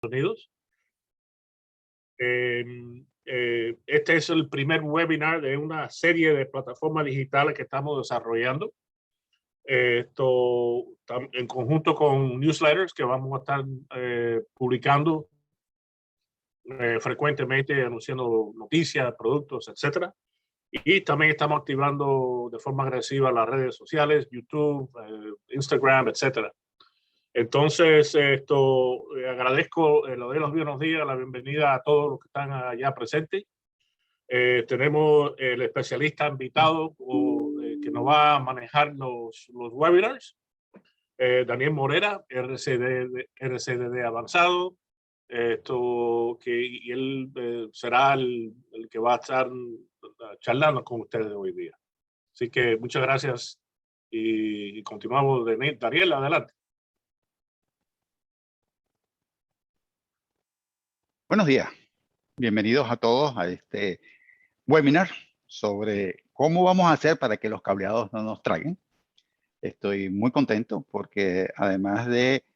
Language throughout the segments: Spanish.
Unidos. Este es el primer webinar de una serie de plataformas digitales que estamos desarrollando. Esto en conjunto con newsletters que vamos a estar publicando frecuentemente, anunciando noticias, productos, etcétera. Y también estamos activando de forma agresiva las redes sociales, YouTube, Instagram, etcétera. Entonces, agradezco, le doy los buenos días, la bienvenida a todos los que están allá presentes. Tenemos el especialista invitado que nos va a manejar los webinars, Daniel Morera, RCDD avanzado. Y él será el que va a estar charlando con ustedes hoy día. Así que muchas gracias y continuamos. Daniel, adelante. Buenos días, bienvenidos a todos a este webinar sobre cómo vamos a hacer para que los cableados no nos traguen. Estoy muy contento porque además de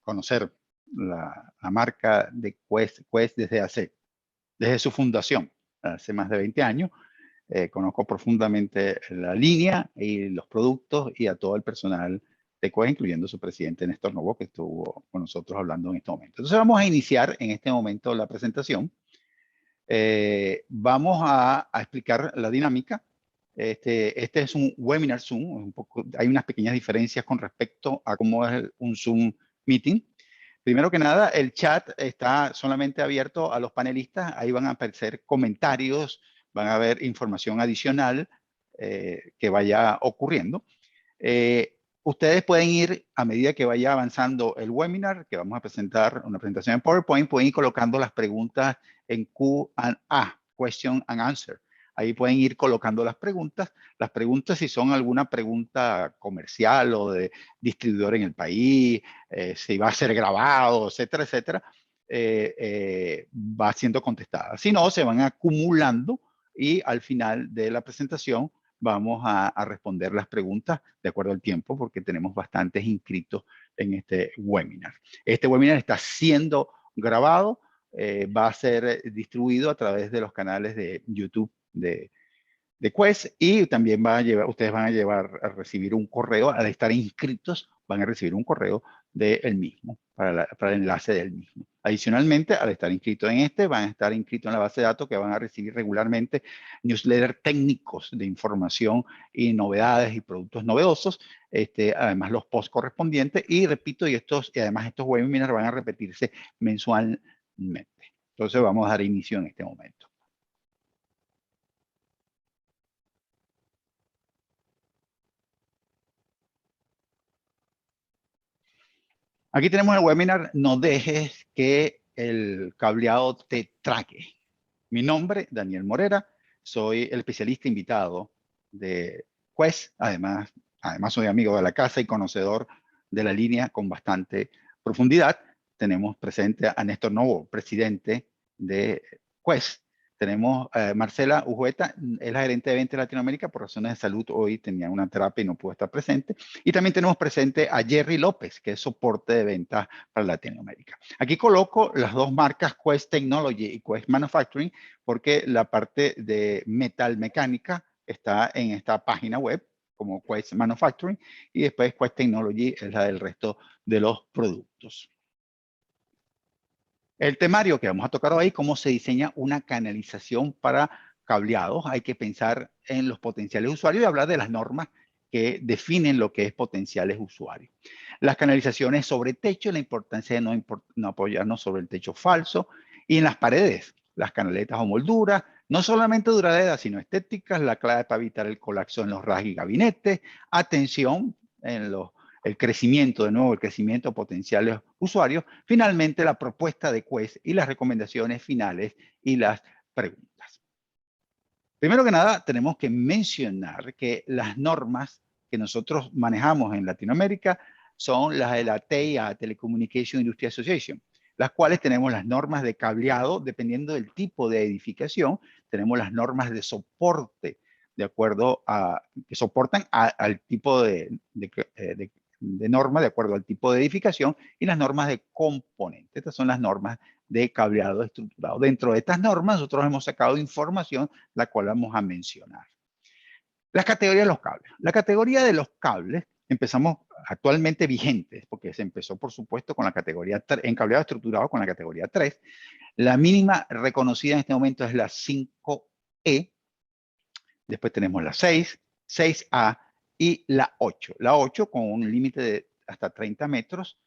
conocer la marca de Quest desde su fundación, hace más de 20 años, conozco profundamente la línea y los productos y a todo el personal de Quest, incluyendo su presidente Néstor Novo, que estuvo con nosotros hablando en este momento. Entonces vamos a iniciar en este momento la presentación. Vamos a explicar la dinámica. Este es un webinar Zoom. Hay unas pequeñas diferencias con respecto a cómo es un Zoom meeting. Primero que nada, el chat está solamente abierto a los panelistas. Ahí van a aparecer comentarios, van a haber información adicional que vaya ocurriendo. Ustedes pueden ir, a medida que vaya avanzando el webinar, que vamos a presentar una presentación en PowerPoint, pueden ir colocando las preguntas en Q&A, Question and Answer. Ahí pueden ir colocando las preguntas. Las preguntas, si son alguna pregunta comercial o de distribuidor en el país, si va a ser grabado, etcétera, etcétera, va siendo contestada. Si no, se van acumulando y al final de la presentación vamos a responder las preguntas de acuerdo al tiempo, porque tenemos bastantes inscritos en este webinar. Este webinar está siendo grabado, va a ser distribuido a través de los canales de YouTube de Quest, y también ustedes van a recibir un correo, al estar inscritos, van a recibir un correo del mismo, para el enlace del mismo. Adicionalmente, al estar inscritos en van a estar inscritos en la base de datos, que van a recibir regularmente newsletters técnicos de información y novedades y productos novedosos, además los posts correspondientes, y repito, además estos webinars van a repetirse mensualmente. Entonces vamos a dar inicio en este momento. Aquí tenemos el webinar, no dejes que el cableado te trague. Mi nombre, Daniel Morera, soy el especialista invitado de Quest, además soy amigo de la casa y conocedor de la línea con bastante profundidad. Tenemos presente a Néstor Novo, presidente de Quest. Tenemos a Marcela Ujueta, es la gerente de ventas de Latinoamérica. Por razones de salud hoy tenía una terapia y no pudo estar presente. Y también tenemos presente a Jerry López, que es soporte de ventas para Latinoamérica. Aquí coloco las dos marcas Quest Technology y Quest Manufacturing, porque la parte de metal mecánica está en esta página web como Quest Manufacturing, y después Quest Technology es la del resto de los productos. El temario que vamos a tocar hoy, cómo se diseña una canalización para cableados. Hay que pensar en los potenciales usuarios y hablar de las normas que definen lo que es potenciales usuarios. Las canalizaciones sobre techo, la importancia de no apoyarnos sobre el techo falso, y en las paredes, las canaletas o molduras, no solamente duraderas, sino estéticas, la clave para evitar el colapso en los racks y gabinetes. Atención en el crecimiento, de nuevo, el crecimiento de potenciales usuarios. Finalmente, la propuesta de Quest y las recomendaciones finales y las preguntas. Primero que nada, tenemos que mencionar que las normas que nosotros manejamos en Latinoamérica son las de la TIA, Telecommunication Industry Association, las cuales tenemos las normas de cableado, dependiendo del tipo de edificación. Tenemos las normas de soporte, de acuerdo a que soportan al tipo de norma de acuerdo al tipo de edificación y las normas de componente. Estas son las normas de cableado estructurado. Dentro de estas normas nosotros hemos sacado información la cual vamos a mencionar. Las categorías de los cables. La categoría de los cables empezamos actualmente vigentes, porque se empezó por supuesto con la categoría en cableado estructurado con la categoría 3. La mínima reconocida en este momento es la 5E. Después tenemos la 6, 6A y la 8. La 8 con un límite de hasta 30 metros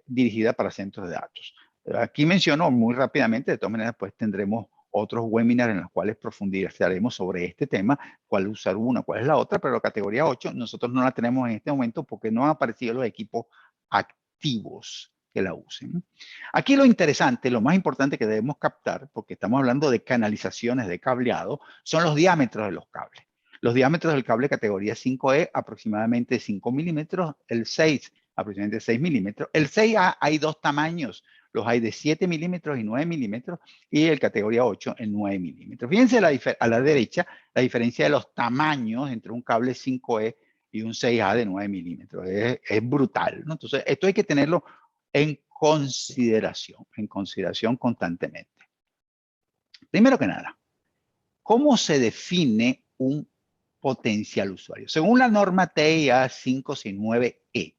dirigida para centros de datos. Aquí menciono muy rápidamente, de todas maneras pues tendremos otros webinars en los cuales profundizaremos sobre este tema, cuál usar una, cuál es la otra, pero la categoría 8 nosotros no la tenemos en este momento porque no han aparecido los equipos activos que la usen. Aquí lo interesante, lo más importante que debemos captar, porque estamos hablando de canalizaciones de cableado, son los diámetros de los cables. Los diámetros del cable categoría 5E aproximadamente 5 milímetros, el 6 aproximadamente 6 milímetros. El 6A hay dos tamaños, los hay de 7 milímetros y 9 milímetros y el categoría 8 en 9 milímetros. Fíjense a la derecha la diferencia de los tamaños entre un cable 5E y un 6A de 9 milímetros. Es brutal, ¿no? Entonces, esto hay que tenerlo en consideración constantemente. Primero que nada, ¿cómo se define un potencial usuario? Según la norma TIA 569E,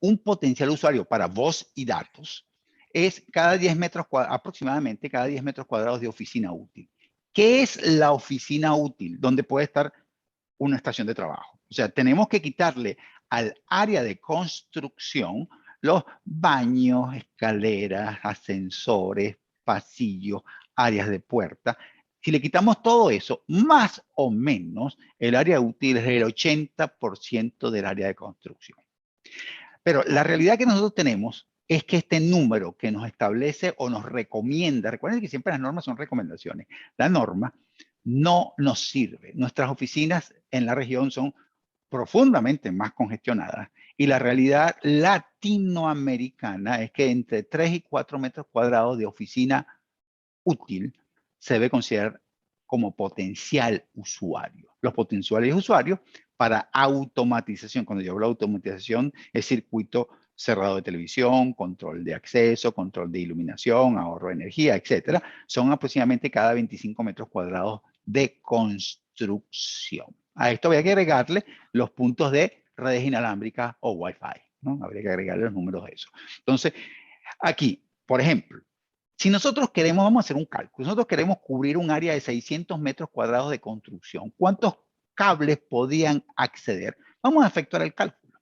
un potencial usuario para voz y datos es cada 10 metros cuadrados, aproximadamente cada 10 metros cuadrados de oficina útil. ¿Qué es la oficina útil? Donde puede estar una estación de trabajo. O sea, tenemos que quitarle al área de construcción los baños, escaleras, ascensores, pasillos, áreas de puerta. Si le quitamos todo eso, más o menos, el área útil es el 80% del área de construcción. Pero la realidad que nosotros tenemos es que este número que nos establece o nos recomienda, recuerden que siempre las normas son recomendaciones, la norma no nos sirve. Nuestras oficinas en la región son profundamente más congestionadas y la realidad latinoamericana es que entre 3 y 4 metros cuadrados de oficina útil se debe considerar como potencial usuario. Los potenciales usuarios para automatización, cuando yo hablo de automatización, es circuito cerrado de televisión, control de acceso, control de iluminación, ahorro de energía, etcétera, son aproximadamente cada 25 metros cuadrados de construcción. A esto había que agregarle los puntos de redes inalámbricas o Wi-Fi, ¿no? Habría que agregarle los números de eso. Entonces, aquí, por ejemplo, si nosotros queremos, vamos a hacer un cálculo, nosotros queremos cubrir un área de 600 metros cuadrados de construcción, ¿cuántos cables podían acceder? Vamos a efectuar el cálculo.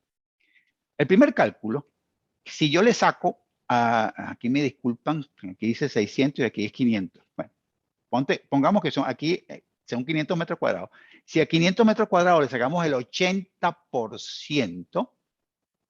El primer cálculo, si yo le saco, aquí me disculpan, aquí dice 600 y aquí es 500. Bueno, pongamos que aquí son 500 metros cuadrados. Si a 500 metros cuadrados le sacamos el 80%,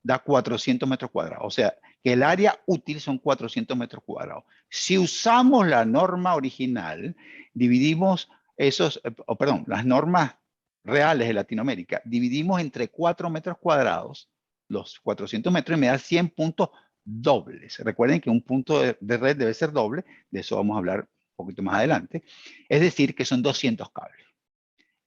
da 400 metros cuadrados. O sea, que el área útil son 400 metros cuadrados. Si usamos la norma original, dividimos las normas reales de Latinoamérica, dividimos entre 4 metros cuadrados los 400 metros y me da 100 puntos dobles. Recuerden que un punto de red debe ser doble, de eso vamos a hablar un poquito más adelante. Es decir, que son 200 cables.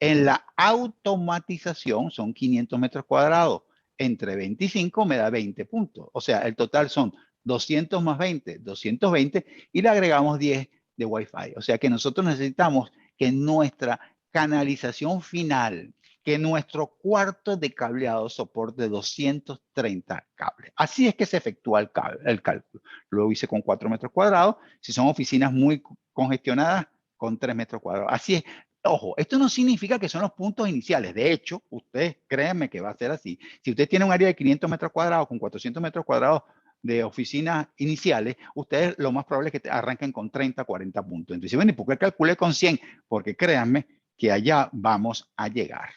En la automatización son 500 metros cuadrados. Entre 25 me da 20 puntos. O sea, el total son 200 más 20, 220, y le agregamos 10 de Wi-Fi. O sea que nosotros necesitamos que nuestra canalización final, que nuestro cuarto de cableado soporte 230 cables. Así es que se efectúa el cálculo. Luego hice con 4 metros cuadrados. Si son oficinas muy congestionadas, con 3 metros cuadrados. Así es. Ojo, esto no significa que son los puntos iniciales. De hecho, ustedes créanme que va a ser así. Si usted tiene un área de 500 metros cuadrados con 400 metros cuadrados de oficinas iniciales, ustedes lo más probable es que arranquen con 30, 40 puntos. Entonces, bueno, ¿y por qué calculé con 100? Porque créanme que allá vamos a llegar.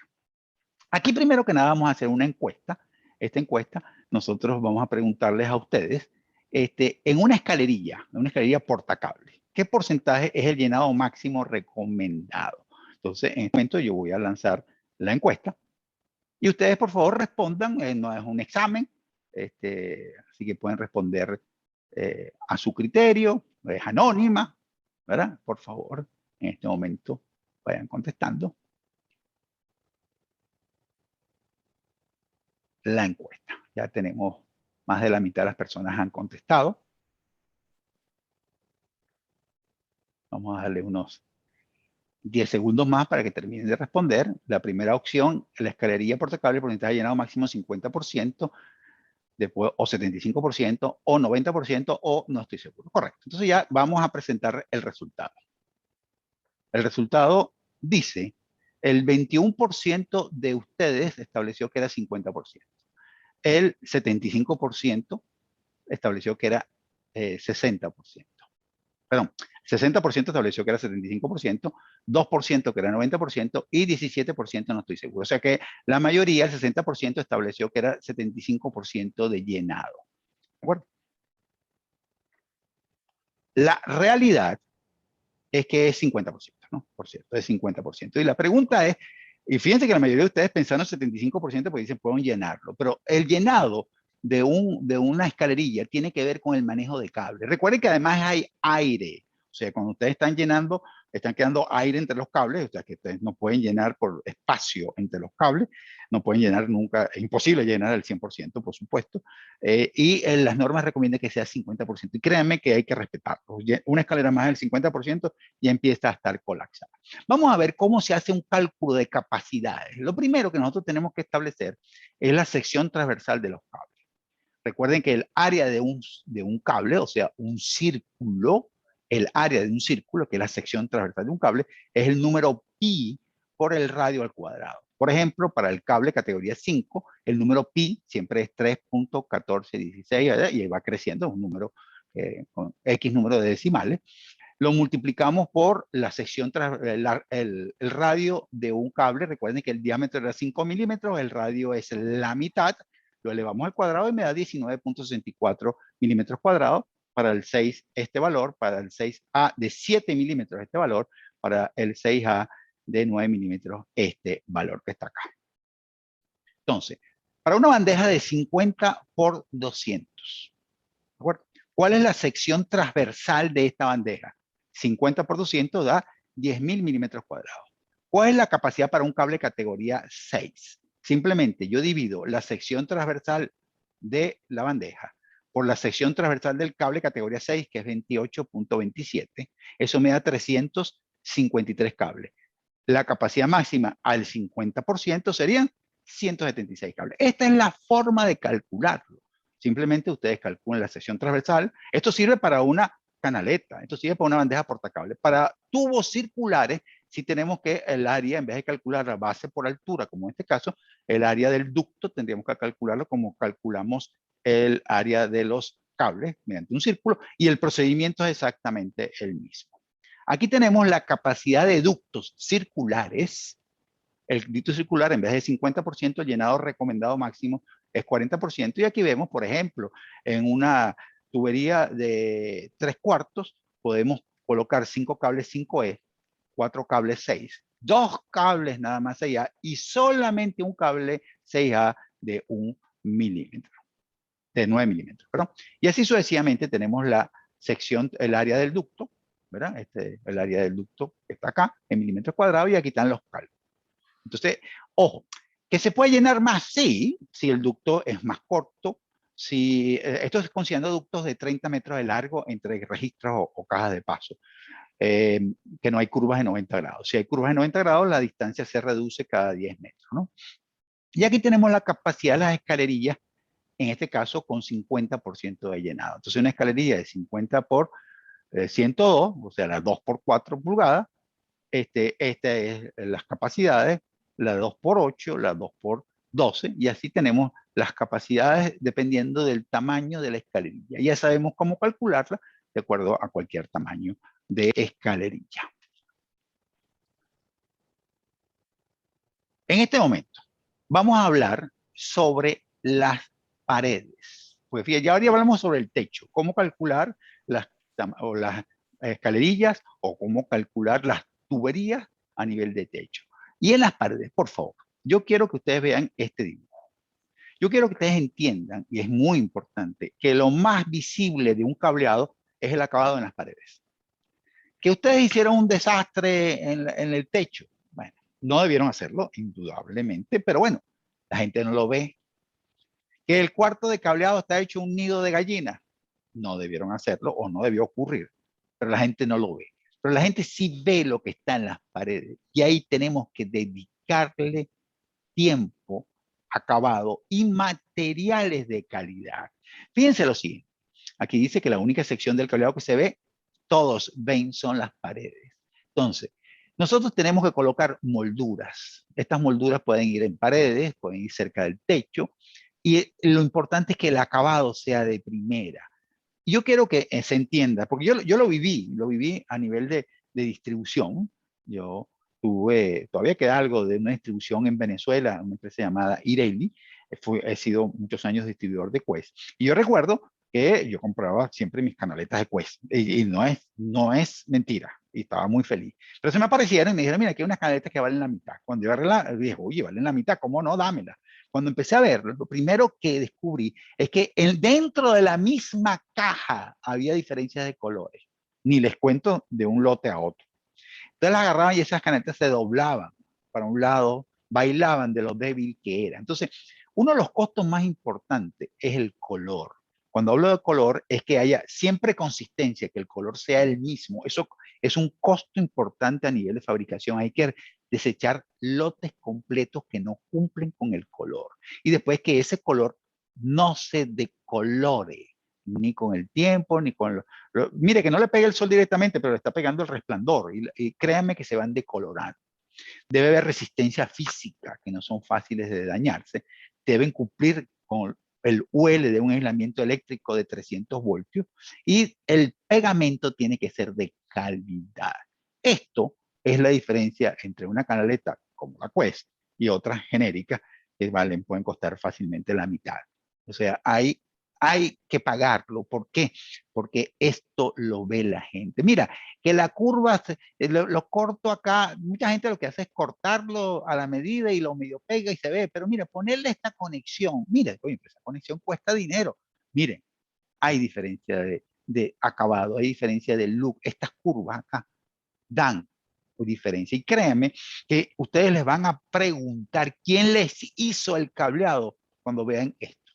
Aquí primero que nada vamos a hacer una encuesta. Esta encuesta nosotros vamos a preguntarles a ustedes en una escalerilla portacable, ¿qué porcentaje es el llenado máximo recomendado? Entonces, en este momento yo voy a lanzar la encuesta y ustedes por favor respondan, no es un examen, así que pueden responder a su criterio, es anónima, ¿verdad? Por favor, en este momento vayan contestando la encuesta. Ya tenemos más de la mitad de las personas han contestado. Vamos a darle unos 10 segundos más para que terminen de responder. La primera opción, la escalerilla portacable porcentaje llenado máximo 50%, después o 75%, o 90%, o no estoy seguro. Correcto. Entonces ya vamos a presentar el resultado. El resultado dice, el 21% de ustedes estableció que era 50%. El 75% estableció que era 60%. Perdón, 60% estableció que era 75%, 2% que era 90% y 17% no estoy seguro. O sea que la mayoría, el 60%, estableció que era 75% de llenado. ¿De acuerdo? La realidad es que es 50%, ¿no? Por cierto, es 50%. Y la pregunta es, y fíjense que la mayoría de ustedes pensaron 75% porque dicen pueden llenarlo, pero el llenado de una escalerilla tiene que ver con el manejo de cable. Recuerden que además hay aire. O sea, cuando ustedes están llenando, están quedando aire entre los cables, o sea, que ustedes no pueden llenar por espacio entre los cables, no pueden llenar nunca, es imposible llenar al 100%, por supuesto, y las normas recomiendan que sea 50%, y créanme que hay que respetarlo. Una escalera más del 50% ya empieza a estar colapsada. Vamos a ver cómo se hace un cálculo de capacidades. Lo primero que nosotros tenemos que establecer es la sección transversal de los cables. Recuerden que el área de un cable, o sea, un círculo, el área de un círculo, que es la sección transversal de un cable, es el número pi por el radio al cuadrado. Por ejemplo, para el cable categoría 5, el número pi siempre es 3.1416, y va creciendo, un número con X número de decimales. Lo multiplicamos por la sección, el radio de un cable. Recuerden que el diámetro era 5 milímetros, el radio es la mitad, lo elevamos al cuadrado y me da 19.64 milímetros cuadrados. Para el 6 este valor, para el 6A de 7 milímetros este valor, para el 6A de 9 milímetros este valor que está acá. Entonces, para una bandeja de 50 por 200, ¿de acuerdo? ¿Cuál es la sección transversal de esta bandeja? 50 por 200 da 10.000 milímetros cuadrados. ¿Cuál es la capacidad para un cable categoría 6? Simplemente yo divido la sección transversal de la bandeja por la sección transversal del cable categoría 6, que es 28.27. Eso me da 353 cables. La capacidad máxima al 50% serían 176 cables. Esta es la forma de calcularlo. Simplemente ustedes calculan la sección transversal. Esto sirve para una canaleta, esto sirve para una bandeja portacable. Para tubos circulares, si tenemos que el área, en vez de calcular la base por altura, como en este caso, el área del ducto tendríamos que calcularlo como calculamos el área de los cables mediante un círculo, y el procedimiento es exactamente el mismo. Aquí tenemos la capacidad de ductos circulares. El ducto circular, en vez de 50%, el llenado recomendado máximo es 40%. Y aquí vemos, por ejemplo, en una tubería de 3/4, podemos colocar 5 cables 5E, 4 cables 6, 2 cables nada más 6A y solamente un cable 6A de 1 milímetro, de 9 milímetros, perdón. Y así sucesivamente tenemos la sección, el área del ducto, ¿verdad? El área del ducto está acá, en milímetros cuadrados, y aquí están los cálculos. Entonces, ojo, ¿que se puede llenar más? Sí, si el ducto es más corto, si esto es considerando ductos de 30 metros de largo entre registros o cajas de paso, que no hay curvas de 90 grados. Si hay curvas de 90 grados, la distancia se reduce cada 10 metros, ¿no? Y aquí tenemos la capacidad de las escalerillas, en este caso con 50% de llenado. Entonces, una escalerilla de 50 por 102, o sea, las 2 por 4 pulgadas, esta es las capacidades, la 2 por 8, la 2 por 12, y así tenemos las capacidades dependiendo del tamaño de la escalerilla. Ya sabemos cómo calcularla de acuerdo a cualquier tamaño de escalerilla. En este momento vamos a hablar sobre las paredes. Pues fíjate, ya ahora hablamos sobre el techo, cómo calcular las escalerillas o cómo calcular las tuberías a nivel de techo. Y en las paredes, por favor, yo quiero que ustedes vean este dibujo. Yo quiero que ustedes entiendan, y es muy importante, que lo más visible de un cableado es el acabado en las paredes. Que ustedes hicieron un desastre en el techo, bueno, no debieron hacerlo, indudablemente, pero bueno, la gente no lo ve. Que el cuarto de cableado está hecho un nido de gallina. No debieron hacerlo o no debió ocurrir, pero la gente no lo ve. Pero la gente sí ve lo que está en las paredes y ahí tenemos que dedicarle tiempo, acabado y materiales de calidad. Fíjense lo siguiente. Aquí dice que la única sección del cableado que se ve, todos ven, son las paredes. Entonces, nosotros tenemos que colocar molduras. Estas molduras pueden ir en paredes, pueden ir cerca del techo, y lo importante es que el acabado sea de primera. Y yo quiero que se entienda, porque yo lo viví a nivel de distribución. Yo todavía queda algo de una distribución en Venezuela, una empresa llamada Ireli. He sido muchos años distribuidor de Quest. Y yo recuerdo que yo compraba siempre mis canaletas de Quest. Y no es mentira. Y estaba muy feliz. Pero se me aparecieron y me dijeron, mira, aquí hay unas canaletas que valen la mitad. Cuando yo agarré dije, oye, valen la mitad, ¿cómo no? Dámela. Cuando empecé a verlo, lo primero que descubrí es que dentro de la misma caja había diferencias de colores. Ni les cuento de un lote a otro. Entonces las agarraban y esas canetas se doblaban para un lado, bailaban de lo débil que era. Entonces, uno de los costos más importantes es el color. Cuando hablo de color, es que haya siempre consistencia, que el color sea el mismo. Eso es un costo importante a nivel de fabricación. Hay que desechar lotes completos que no cumplen con el color. Y después que ese color no se decolore, ni con el tiempo, ni con mire, que no le pegue el sol directamente, pero le está pegando el resplandor. Y créanme que se van decolorando. Debe haber resistencia física, que no son fáciles de dañarse. Deben cumplir con el UL de un aislamiento eléctrico de 300 voltios y el pegamento tiene que ser de calidad. Esto es la diferencia entre una canaleta como la Quest y otras genéricas que pueden costar fácilmente la mitad. O sea, hay que pagarlo. ¿Por qué? Porque esto lo ve la gente. Mira, que la curva lo corto acá, mucha gente lo que hace es cortarlo a la medida y lo medio pega y se ve, pero mira, ponerle esta conexión, mira, oye, esa conexión cuesta dinero. Miren, hay diferencia de acabado, hay diferencia de look. Estas curvas acá dan diferencia. Y créanme que ustedes les van a preguntar quién les hizo el cableado cuando vean esto.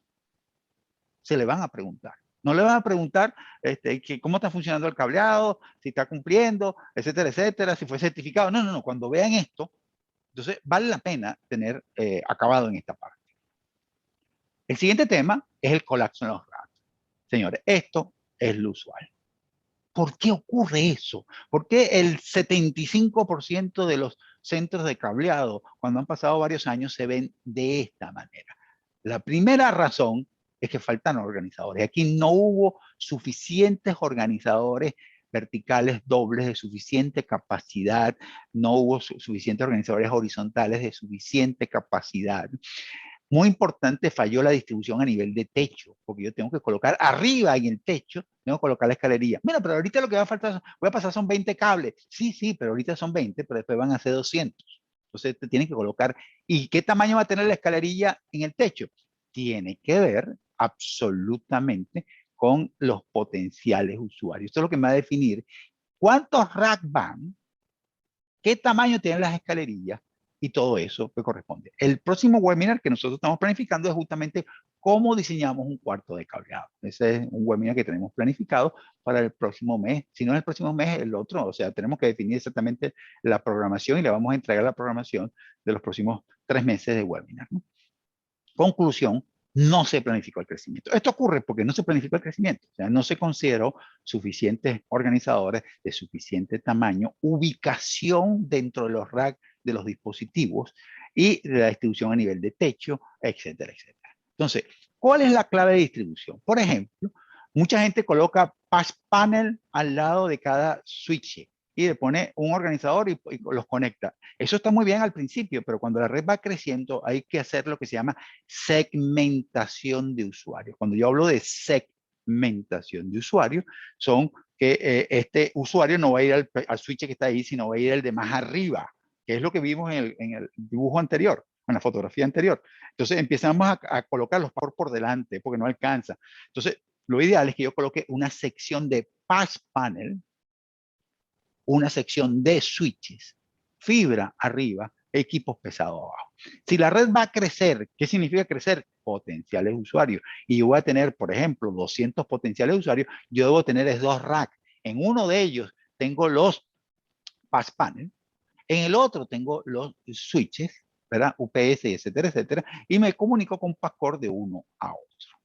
Se le van a preguntar. No le van a preguntar cómo está funcionando el cableado, si está cumpliendo, etcétera, etcétera, si fue certificado. No, no, no. Cuando vean esto, entonces vale la pena tener acabado en esta parte. El siguiente tema es el colapso en los racks. Señores, esto es lo usual. ¿Por qué ocurre eso? ¿Por qué el 75% de los centros de cableado, cuando han pasado varios años, se ven de esta manera? La primera razón es que faltan organizadores. Aquí no hubo suficientes organizadores verticales dobles de suficiente capacidad, no hubo suficientes organizadores horizontales de suficiente capacidad. Muy importante, falló la distribución a nivel de techo, porque yo tengo que colocar arriba en el techo, tengo que colocar la escalería. Mira, pero ahorita lo que va a faltar, voy a pasar son 20 cables. Sí, sí, pero ahorita son 20, pero después van a ser 200. Entonces te tienen que colocar. ¿Y qué tamaño va a tener la escalerilla en el techo? Tiene que ver absolutamente con los potenciales usuarios. Esto es lo que me va a definir cuántos racks van, qué tamaño tienen las escalerillas y todo eso que corresponde. El próximo webinar que nosotros estamos planificando es justamente cómo diseñamos un cuarto de cableado. Ese es un webinar que tenemos planificado para el próximo mes. Si no es el próximo mes, el otro. O sea, tenemos que definir exactamente la programación y le vamos a entregar la programación de los próximos 3 meses de webinar, ¿no? Conclusión, no se planificó el crecimiento. Esto ocurre porque no se planificó el crecimiento. O sea, no se consideró suficientes organizadores de suficiente tamaño, ubicación dentro de los racks de los dispositivos y de la distribución a nivel de techo, etcétera, etcétera. Entonces, ¿cuál es la clave de distribución? Por ejemplo, mucha gente coloca patch panel al lado de cada switch y le pone un organizador y los conecta. Eso está muy bien al principio, pero cuando la red va creciendo hay que hacer lo que se llama segmentación de usuarios. Cuando yo hablo de segmentación de usuarios, son que este usuario no va a ir al switch que está ahí, sino va a ir al de más arriba, que es lo que vimos en el dibujo anterior, en la fotografía anterior. Entonces empezamos a colocarlos por delante, porque no alcanza. Entonces, lo ideal es que yo coloque una sección de patch panel, una sección de switches, fibra arriba equipos pesados abajo. Si la red va a crecer, ¿qué significa crecer? Potenciales usuarios. Y yo voy a tener, por ejemplo, 200 potenciales usuarios, yo debo tener dos racks. En uno de ellos tengo los pass panel, en el otro tengo los switches, ¿verdad? UPS, etcétera, etcétera, y me comunico con Passport de uno a otro.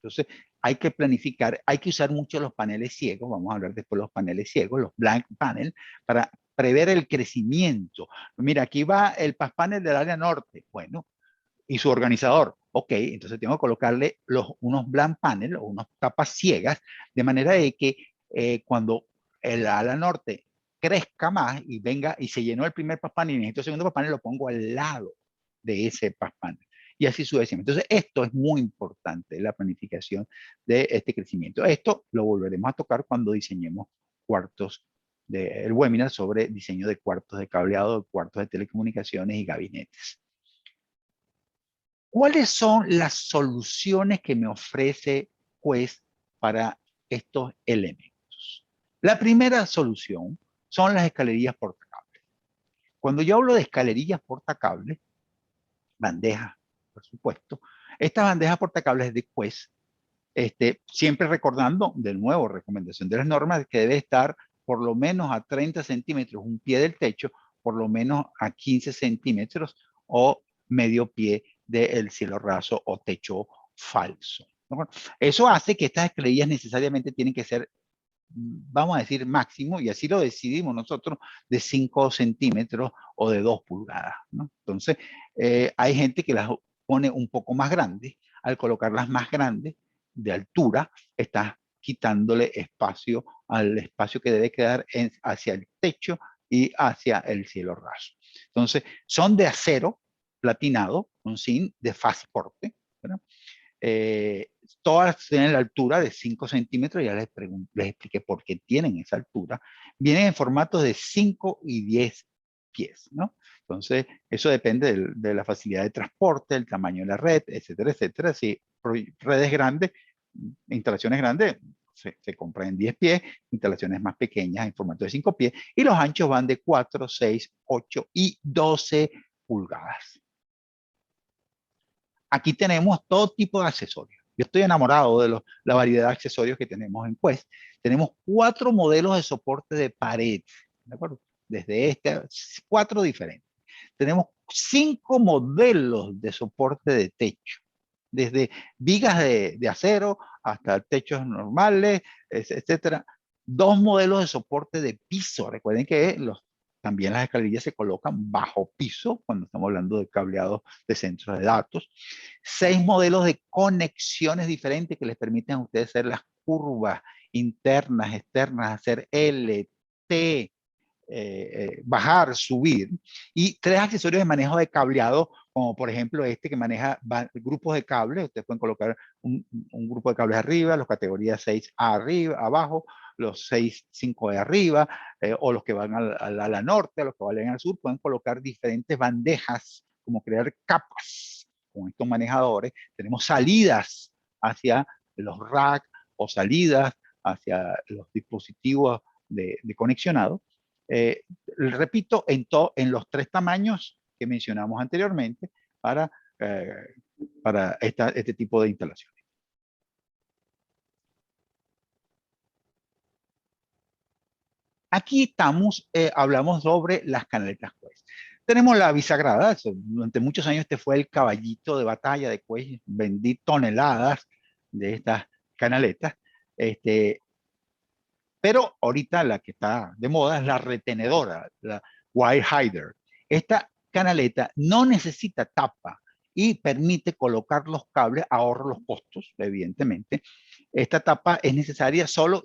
Entonces, hay que planificar, hay que usar mucho los paneles ciegos, vamos a hablar después de los paneles ciegos, los blank panel, para prever el crecimiento. Mira, aquí va el pass panel del área norte, bueno, y su organizador, ok, entonces tengo que colocarle unos blank panel o unas capas ciegas, de manera de que cuando el ala norte crezca más y venga y se llenó el primer pass panel y necesito el segundo pass panel, lo pongo al lado de ese pass panel. Y así sucesivamente. Entonces, esto es muy importante, la planificación de este crecimiento. Esto lo volveremos a tocar cuando diseñemos cuartos el webinar sobre diseño de cuartos de cableado, cuartos de telecomunicaciones y gabinetes. ¿Cuáles son las soluciones que me ofrece Quest para estos elementos? La primera solución son las escalerillas portacables. Cuando yo hablo de escalerillas portacables, bandejas, por supuesto, estas bandejas portacables de Quest, siempre recordando, de nuevo, recomendación de las normas, que debe estar por lo menos a 30 centímetros un pie del techo, por lo menos a 15 centímetros o medio pie del cielo raso o techo falso. ¿No? Eso hace que estas escalerillas necesariamente tienen que ser, vamos a decir, máximo, y así lo decidimos nosotros, de 5 centímetros o de 2 pulgadas. ¿No? Entonces, hay gente que las pone un poco más grandes. Al colocarlas más grandes, de altura, estás quitándole espacio al espacio que debe quedar hacia el techo y hacia el cielo raso. Entonces, son de acero platinado, un zinc de fácil corte, ¿verdad? Todas tienen la altura de 5 centímetros, ya les expliqué por qué tienen esa altura. Vienen en formatos de 5 y 10 pies, ¿no? Entonces, eso depende de la facilidad de transporte, el tamaño de la red, etcétera, etcétera. Si redes grandes, instalaciones grandes, se compran en 10 pies, instalaciones más pequeñas en formato de 5 pies, y los anchos van de 4, 6, 8 y 12 pulgadas. Aquí tenemos todo tipo de accesorios. Yo estoy enamorado de la variedad de accesorios que tenemos en Quest. Tenemos 4 modelos de soporte de pared, ¿de acuerdo? Desde 4 diferentes. Tenemos 5 modelos de soporte de techo, desde vigas de acero hasta techos normales, etcétera. 2 modelos de soporte de piso. Recuerden que también las escalerillas se colocan bajo piso cuando estamos hablando de cableado de centros de datos. 6 modelos de conexiones diferentes que les permiten a ustedes hacer las curvas internas, externas, hacer L, T, bajar, subir, y 3 accesorios de manejo de cableado, como por ejemplo que maneja grupos de cables. Ustedes pueden colocar un grupo de cables arriba, los categorías 6A arriba, abajo, los 6, 5 de arriba, o los que van a la norte, a los que van al sur. Pueden colocar diferentes bandejas, como crear capas con estos manejadores. Tenemos salidas hacia los racks o salidas hacia los dispositivos de conexionado. Repito, en los 3 tamaños que mencionamos anteriormente para este tipo de instalaciones. Aquí hablamos sobre las canaletas Quest. Tenemos la bisagrada. Durante muchos años este fue el caballito de batalla de Quest. Vendí toneladas de estas canaletas. Pero ahorita la que está de moda es la retenedora, la wire hider. Esta canaleta no necesita tapa y permite colocar los cables, ahorra los costos, evidentemente. Esta tapa es necesaria solo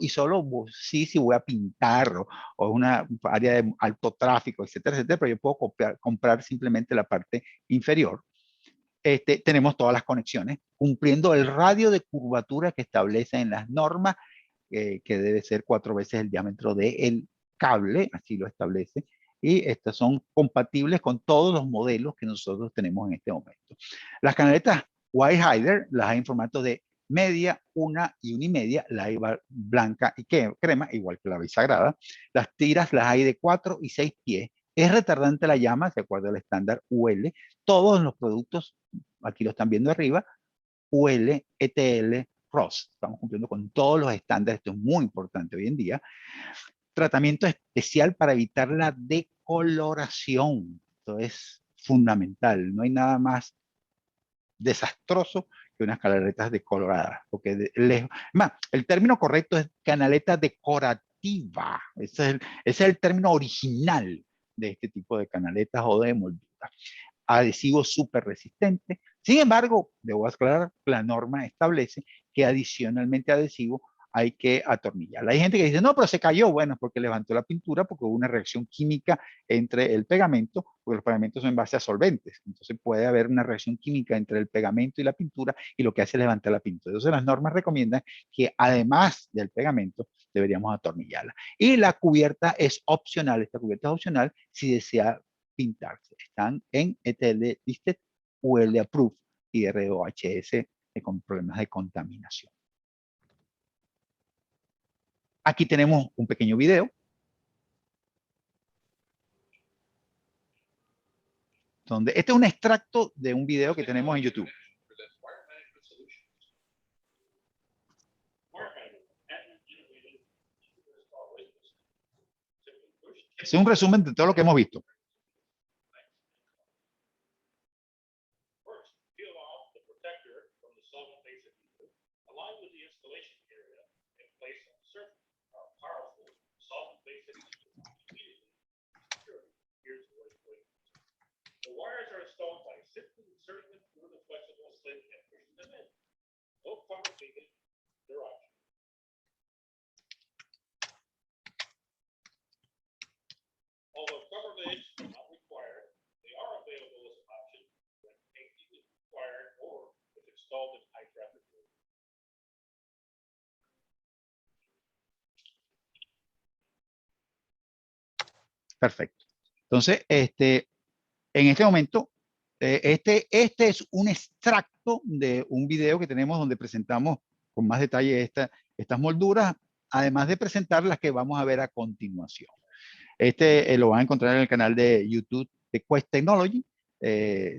si voy a pintar o una área de alto tráfico, etcétera, etcétera, pero yo puedo comprar simplemente la parte inferior. Tenemos todas las conexiones, cumpliendo el radio de curvatura que establece en las normas, que debe ser 4 veces el diámetro del cable, así lo establece, y estas son compatibles con todos los modelos que nosotros tenemos en este momento. Las canaletas wire hider las hay en formato de media, 1 y 1,5, la hay blanca y crema, igual que la bisagrada. Las tiras las hay de 4 y 6 pies, Es retardante a la llama, de acuerdo al estándar UL. Todos los productos, aquí lo están viendo arriba, UL, ETL, ROS. Estamos cumpliendo con todos los estándares. Esto es muy importante hoy en día. Tratamiento especial para evitar la decoloración. Esto es fundamental. No hay nada más desastroso que unas canaletas decoloradas. Porque más, el término correcto es canaleta decorativa. Ese es el término original de este tipo de canaletas o de molduras. Adhesivo súper resistente. Sin embargo, debo aclarar, la norma establece que adicionalmente a adhesivo hay que atornillarla. Hay gente que dice, no, pero se cayó. Bueno, porque levantó la pintura, porque hubo una reacción química entre el pegamento, porque los pegamentos son en base a solventes. Entonces puede haber una reacción química entre el pegamento y la pintura y lo que hace es levantar la pintura. Entonces las normas recomiendan que además del pegamento deberíamos atornillarla. Y la cubierta es opcional. Esta cubierta es opcional si desea pintarse. Están en ETL Listed, UL Approved y ROHS con problemas de contaminación. Aquí tenemos un pequeño video. Donde, este es un extracto de un video que tenemos en YouTube. Es un resumen de todo lo que hemos visto. The wires are installed by simply inserting them through the flexible slit and pushing them in. No complicated interaction. Although cover lids are not required, they are available as an option when painting is required or if installed in high traffic rooms. Perfecto. Entonces, en este momento, este es un extracto de un video que tenemos donde presentamos con más detalle estas molduras, además de presentar las que vamos a ver a continuación. Lo van a encontrar en el canal de YouTube de Quest Technology.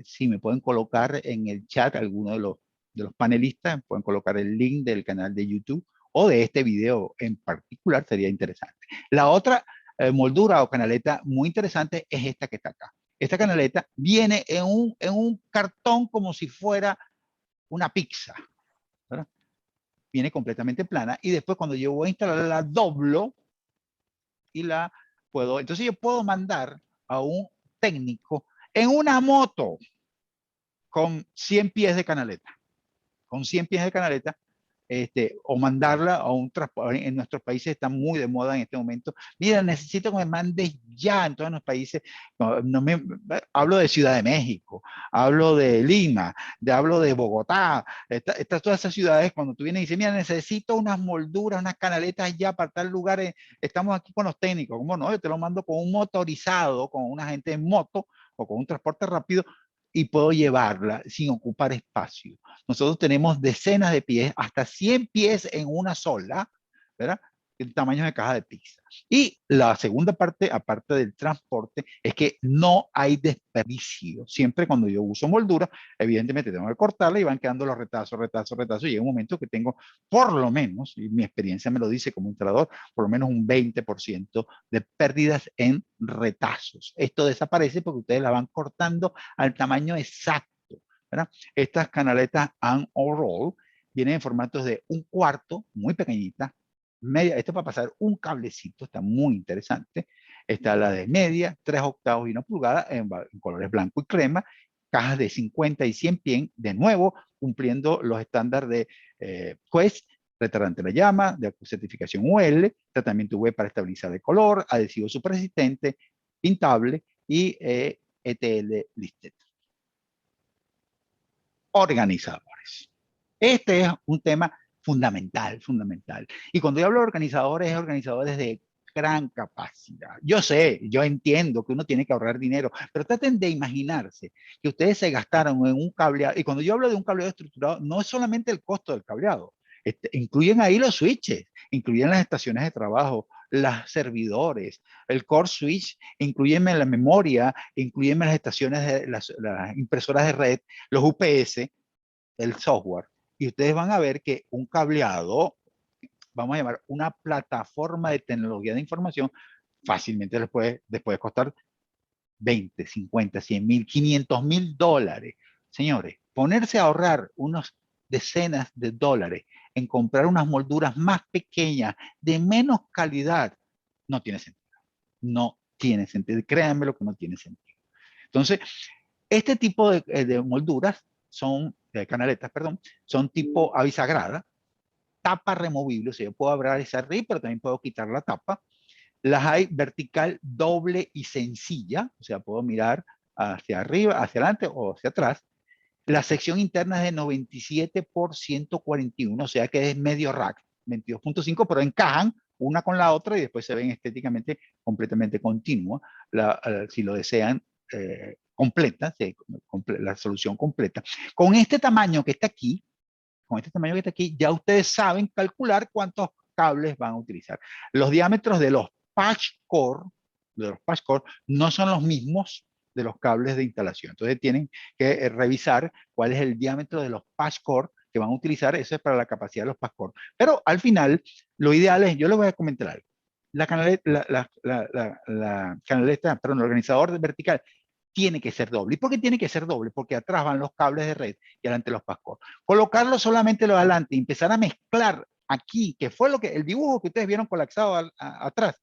Si me pueden colocar en el chat alguno de los panelistas, pueden colocar el link del canal de YouTube o de este video en particular, sería interesante. La otra moldura o canaleta muy interesante es esta que está acá. Esta canaleta viene en un cartón como si fuera una pizza, ¿verdad? Viene completamente plana y después cuando yo voy a instalarla la doblo y la puedo, entonces yo puedo mandar a un técnico en una moto con 100 pies de canaleta, con 100 pies de canaleta, o mandarla a un transporte. En nuestros países está muy de moda en este momento. Mira, necesito que me mandes ya en todos los países. Hablo de Ciudad de México, hablo de Lima, hablo de Bogotá. Todas esas ciudades, cuando tú vienes y dices, mira, necesito unas molduras, unas canaletas ya para tal lugar. Estamos aquí con los técnicos. ¿Cómo no? Yo te lo mando con un motorizado, con una gente en moto o con un transporte rápido y puedo llevarla sin ocupar espacio. Nosotros tenemos decenas de pies, hasta 100 pies en una sola, ¿verdad? El tamaño de caja de pizza. Y la segunda parte, aparte del transporte, es que no hay desperdicio. Siempre cuando yo uso moldura, evidentemente tengo que cortarla y van quedando los retazos. Y llega un momento que tengo por lo menos, y mi experiencia me lo dice como instalador, por lo menos un 20% de pérdidas en retazos. Esto desaparece porque ustedes la van cortando al tamaño exacto, ¿verdad? Estas canaletas on-roll vienen en formatos de 1/4, muy pequeñita, media, esto para pasar un cablecito, está muy interesante. Está la de media, 3 octavos y 1 pulgada en colores blanco y crema, cajas de 50 y 100 pies, de nuevo cumpliendo los estándares de Quest, retardante de la llama, de certificación UL, tratamiento UV para estabilizar el color, adhesivo super resistente, pintable y ETL Listed. Organizadores. Este es un tema fundamental. Y cuando yo hablo de organizadores, es organizadores de gran capacidad. Yo sé, yo entiendo que uno tiene que ahorrar dinero, pero traten de imaginarse que ustedes se gastaron en un cableado, y cuando yo hablo de un cableado estructurado, no es solamente el costo del cableado, incluyen ahí los switches, incluyen las estaciones de trabajo, los servidores, el core switch, incluyeme la memoria, incluyeme las estaciones de las impresoras de red, los UPS, el software. Y ustedes van a ver que un cableado, vamos a llamar una plataforma de tecnología de información, fácilmente les puede costar 20, 50, 100 mil, 500 mil dólares. Señores, ponerse a ahorrar unos decenas de dólares en comprar unas molduras más pequeñas, de menos calidad, no tiene sentido. No tiene sentido. Créanme lo que no tiene sentido. Entonces, este tipo de molduras son, de canaletas, perdón, son tipo a bisagrada, tapa removible, o sea, yo puedo abrir esa arriba, pero también puedo quitar la tapa. Las hay vertical, doble y sencilla, o sea, puedo mirar hacia arriba, hacia adelante o hacia atrás. La sección interna es de 97 por 141, o sea que es medio rack, 22.5, pero encajan una con la otra y después se ven estéticamente completamente continuas, si lo desean, completa, la solución completa. Con este tamaño que está aquí, ya ustedes saben calcular cuántos cables van a utilizar. Los diámetros de los patch core, no son los mismos de los cables de instalación. Entonces tienen que revisar cuál es el diámetro de los patch core que van a utilizar. Eso es para la capacidad de los patch core. Pero al final, lo ideal es, yo les voy a comentar algo. La canaleta, perdón, el organizador vertical tiene que ser doble. ¿Y por qué tiene que ser doble? Porque atrás van los cables de red y adelante los pascor. Colocarlo solamente lo adelante y empezar a mezclar aquí, que fue el dibujo que ustedes vieron colapsado atrás.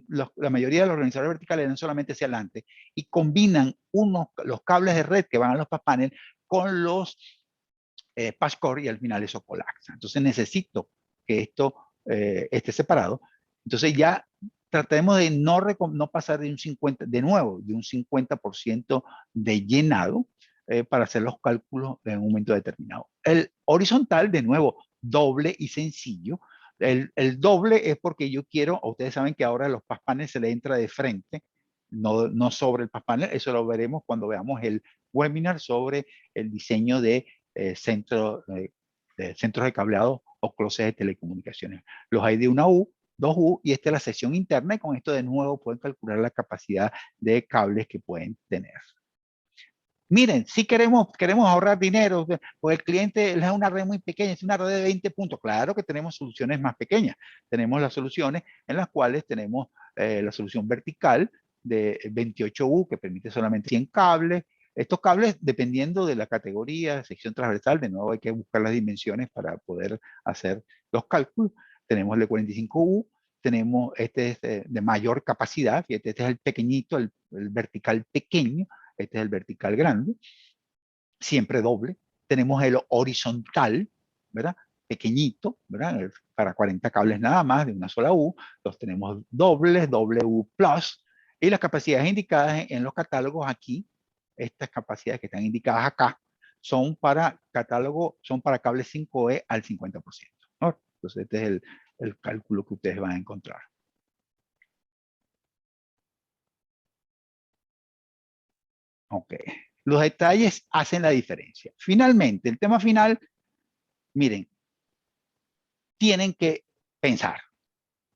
La mayoría de los organizadores verticales eran solamente hacia adelante y combinan los cables de red que van a los patch panel con los patch core y al final eso colapsa. Entonces necesito que esto esté separado. Entonces ya tratemos de no pasar de un 50%, de nuevo, de un 50% de llenado para hacer los cálculos en un momento determinado. El horizontal, de nuevo, doble y sencillo. El doble es porque yo quiero, ustedes saben que ahora los patch panel se le entra de frente, no sobre el patch panel. Eso lo veremos cuando veamos el webinar sobre el diseño de centros de cableado o closets de telecomunicaciones. Los hay de una U, 2U, y esta es la sección interna, y con esto de nuevo pueden calcular la capacidad de cables que pueden tener. Miren, si queremos ahorrar dinero, pues el cliente es una red muy pequeña, es una red de 20 puntos. Claro que tenemos soluciones más pequeñas. Tenemos las soluciones en las cuales tenemos la solución vertical de 28U, que permite solamente 100 cables. Estos cables, dependiendo de la categoría, sección transversal, de nuevo hay que buscar las dimensiones para poder hacer los cálculos. Tenemos el de 45U, tenemos este de mayor capacidad, fíjate, este es el pequeñito, el vertical pequeño, este es el vertical grande, siempre doble. Tenemos el horizontal, ¿verdad? Pequeñito, ¿verdad? Para 40 cables nada más, de una sola U. Los tenemos dobles, W+, y las capacidades indicadas en los catálogos aquí, estas capacidades que están indicadas acá, son para cables 5E al 50%, ¿no? Entonces este es el cálculo que ustedes van a encontrar. Ok. Los detalles hacen la diferencia. Finalmente, el tema final, miren, tienen que pensar.